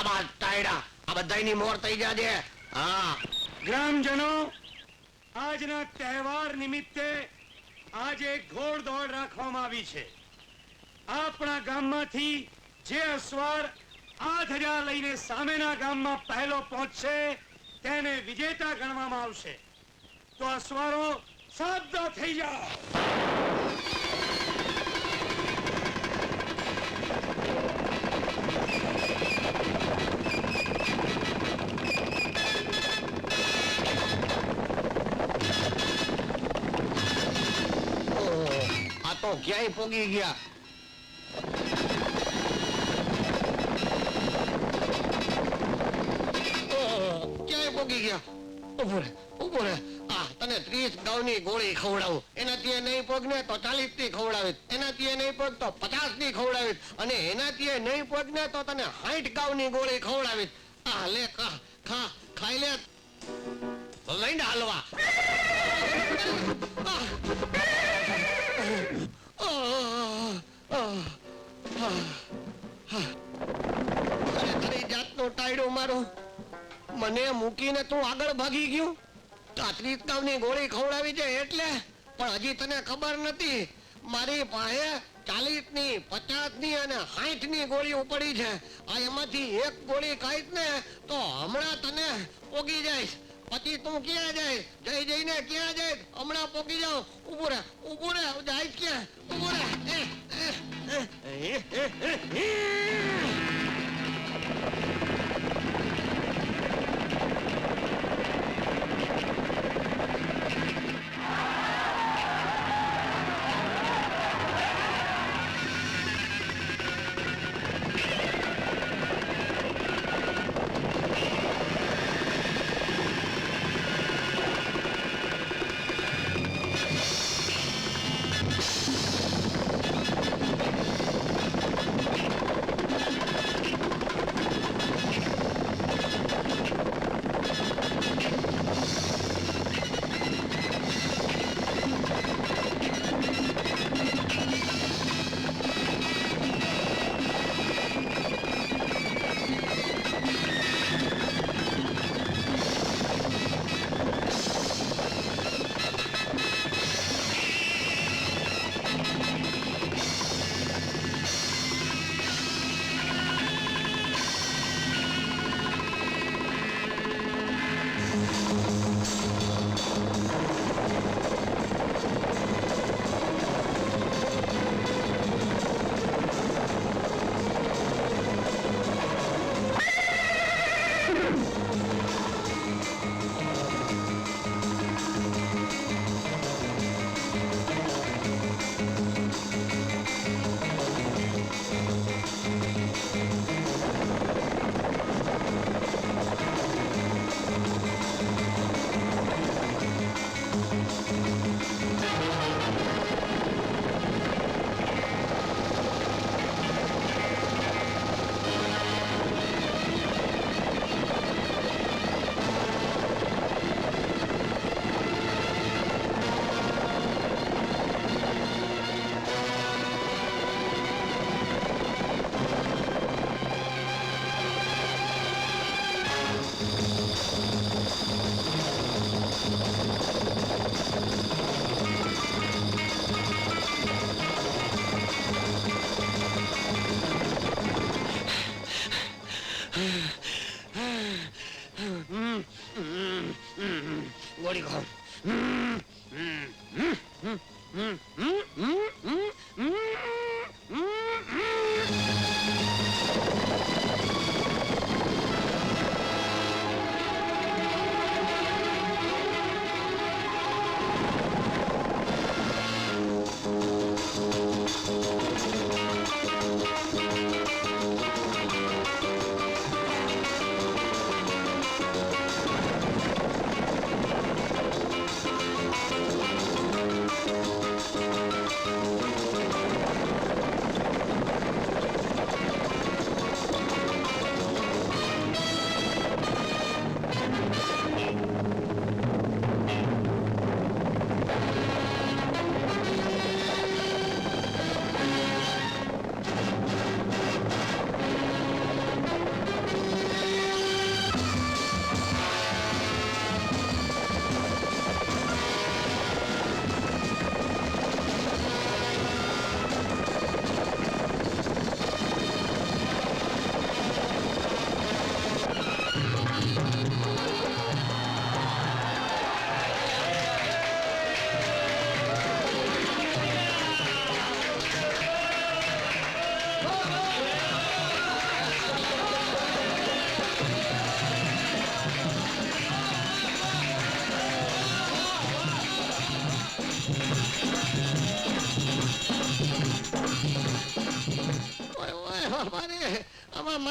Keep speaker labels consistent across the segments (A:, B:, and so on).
A: શાબાશ ટાયડા, આ બધાયની મોર થઈ જાજે. હા
B: ગ્રામજનો, આજના તહેવાર નિમિત્તે આજે ઘોડ દોડ રાખવામાં આવી છે. આપણા ગામમાંથી જે અસવાર આ ધજા લઈને સામેના ગામમાં પહેલો પહોંચશે તેને વિજેતા ગણવામાં આવશે. તો અસવારો સાબદા થઈ જાઓ.
A: આ તો ક્યાંય પોગી ગયા. ક્યાંય પોગી ગયા. ઉભો રે. તને 30 ગાઉની ગોળી ખવડાવું, એનાથી નહીં પગ ને તો 40 ની ખવડાવીશ, એનાથી નહીં પગ તો 50 ની ખવડાવીશ, અને એનાથી નહીં પગ ને તો તને 60 ગાઉની ગોળી ખવડાવીશ. લે ખાઈ લે. લઈને હાલવા. તારી જાતનો ટાયડો મારો, મને મૂકીને તું આગળ ભાગી ગયું. 30 ગાઉની ગોળી ખવડાવી છે એટલે, પણ હજી તને ખબર નથી મારી પાસે 40 ની 50 ની અને 60 ની ગોળીઓ પડી છે. આ એમાંથી એક ગોળી ખાઈશ ને તો હમણાં તને પોગી જઈશ. પછી તું ક્યાં જાય જઈને ક્યાં જાય? હમણાં પોગી જાવ. ઉભો રે જાય ક્યાં? ઉભો રે. ગોળી ખાવ.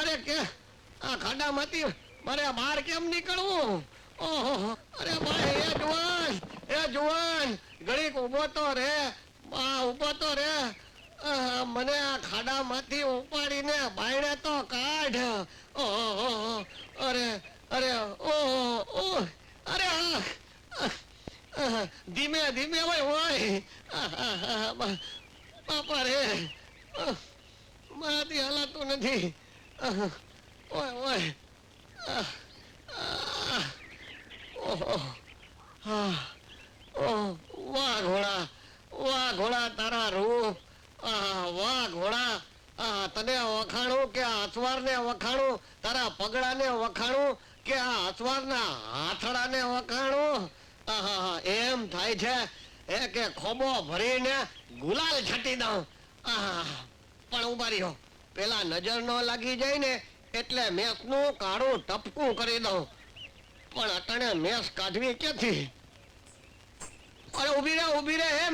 A: અરે કે આ ખાડામાંથી મારે બહાર કેમ નીકળવું? ઓહો, અરે ભાઈ એ જુવાન ઘડીક ઊભો તો રે, ઊભો તો રે. મને આ ખાડામાંથી ઉપાડીને બાયણે તો કાઢ. ઓહો, અરે અરે ઓહો, અરે ધીમે ધીમે હોય બાપા રે, મારાથી હલાતું નથી. ઓય ઓય, ઓહો, વાહ ઘોડા તારા રૂપ. વાહ ઘોડા, તને વખાણું કે આ અસવારને વખાણું, તારા પગડાને વખાણું કે આ અસવારના હાથડાને વખાણું? એમ થાય છે એ કે ખોબો ભરીને ગુલાલ છાંટી દઉં. પણ ઉભા રહ્યો, પેલા નજર ન લાગી જાય ને એટલે મેસનું કાળું ટપકું કરી દઉં. પણ અટાણે મેસ કાઢવી ક્યાંથી? અરે ઉભી રે હે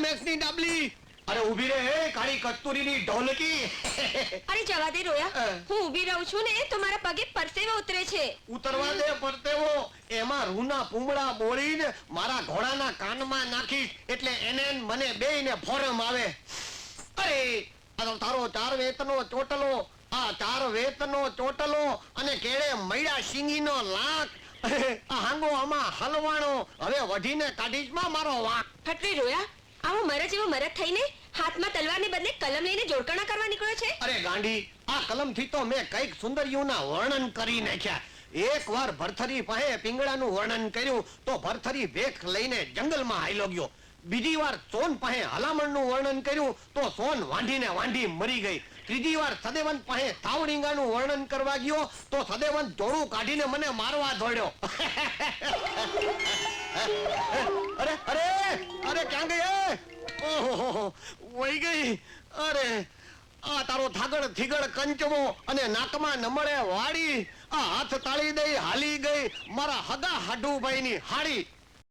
A: મેસની ડાબલી. અરે ઉભી રે હે કાળી કસ્તુરીની ઢોલકી.
C: અરે જવા દે રોયા, હું ઊભી રહું છું ને તો મારા પગે પરસેવો ઉતરે છે.
A: ઉતરવા દે પરસેવો, એમાં રૂના પૂમડા બોળીને મારા ઘોડાના કાનમાં નાખીશ એટલે એને ને મને બેયને ફોરમ આવે. અરે આ તો તારો 4 વેતનો ચોટલો, આ 4 વેતનો ચોટલો અને કેળે મૈડા શીંગીનો લાખ. આ હાંગો આમાં હલવાણો, હવે વઢીને કાઢીશ માં મારો વાંક.
C: હટરી રોયા, આવો મરજ જેવો મરદ થઈને હાથમાં તલવારને બદલે કલમ લઈને જોડકણા કરવા નીકળ્યો છે.
A: અરે ગાંડી, આ કલમથી તો મેં કઈક સુંદરીઓના વર્ણન કરી નાખ્યા. એકવાર ભરથરી પાસે પિંગળાનું વર્ણન કર્યું તો ભરથરી ભેખ લઈને જંગલમાં હાલ્યો ગયો. બીજી વાર સોન પાસે હલામણનું વર્ણન કર્યું તો સોન વાંઢીને વાંઢી મરી ગઈ. ત્રીજી વાર સદેવંત પાસે થાવડીંગાનું વર્ણન કરવા ગયો તો સદેવંત જોડું કાઢીને મને મારવા દોડ્યો. અરે અરે અરે ક્યાં ગઈ? ઓહો, વહી ગઈ. અરે આ તારો થાગડ થીગડ કંચવો અને નાકમાં નમળે વાડી, આ હાથ તાળી દઈ હાલી ગઈ મારા હગા હાડુભાઈની હાડી.